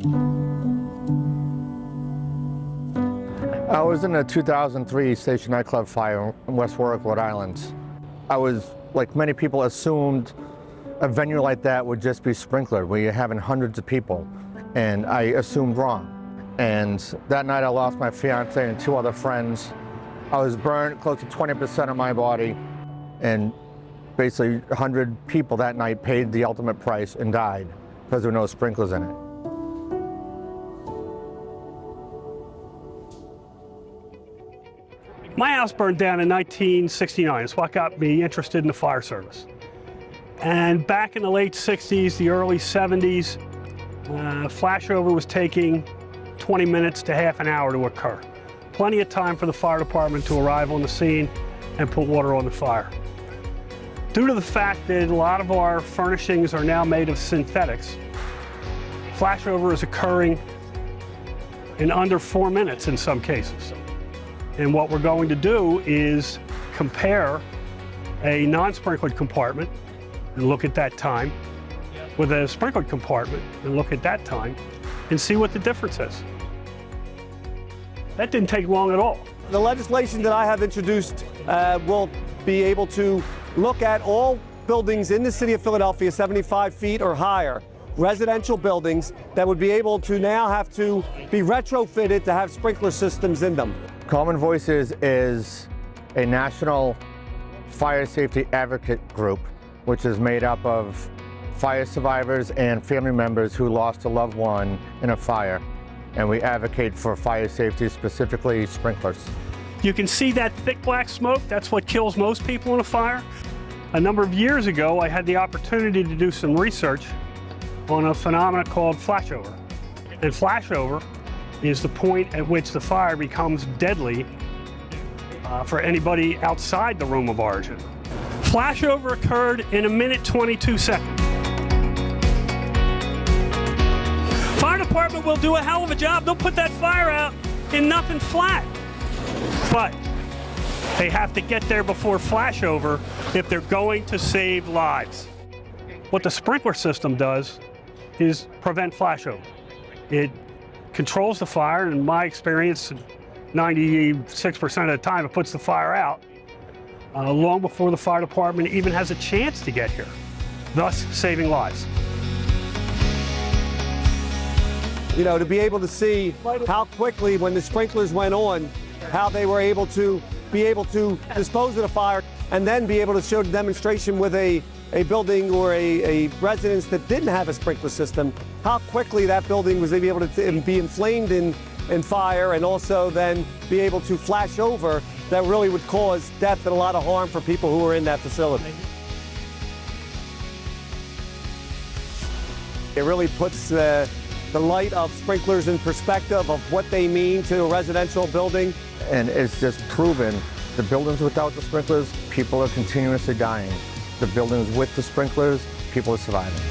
I was in a 2003 Station nightclub fire in West Warwick, Rhode Island. I was, like many people, assumed a venue like that would just be sprinklered, where you're having hundreds of people, and I assumed wrong. And that night I lost my fiance and 2 other friends. I was burned close to 20% of my body, and basically 100 people that night paid the ultimate price and died because there were no sprinklers in it. My house burned down in 1969. It's what got me interested in the fire service. And back in the late 60s, the early 70s, flashover was taking 20 minutes to half an hour to occur. Plenty of time for the fire department to arrive on the scene and put water on the fire. Due to the fact that a lot of our furnishings are now made of synthetics, flashover is occurring in under 4 minutes in some cases. And what we're going to do is compare a non-sprinkled compartment and look at that time with a sprinkled compartment and look at that time and see what the difference is. That didn't take long at all. The legislation that I have introduced will be able to look at all buildings in the city of Philadelphia 75 feet or higher, residential buildings that would be able to now have to be retrofitted to have sprinkler systems in them. Common Voices is a national fire safety advocate group, which is made up of fire survivors and family members who lost a loved one in a fire. And we advocate for fire safety, specifically sprinklers. You can see that thick black smoke. That's what kills most people in a fire. A number of years ago, I had the opportunity to do some research on a phenomenon called flashover. And flashover is the point at which the fire becomes deadly for anybody outside the room of origin. Flashover occurred in 1:22 seconds. Fire department will do a hell of a job. They'll put that fire out in nothing flat. But they have to get there before flashover if they're going to save lives. What the sprinkler system does is prevent flashover. It controls the fire, and in my experience, 96% of the time it puts the fire out long before the fire department even has a chance to get here, thus saving lives. You know, to be able to see how quickly, when the sprinklers went on, how they were able to dispose of the fire, and then be able to show the demonstration with a building or a residence that didn't have a sprinkler system, how quickly that building was able to be inflamed in fire, and also then be able to flash over. That really would cause death and a lot of harm for people who were in that facility. It really puts the light of sprinklers in perspective of what they mean to a residential building. And it's just proven the buildings without the sprinklers, people are continuously dying. The buildings with the sprinklers, people are surviving.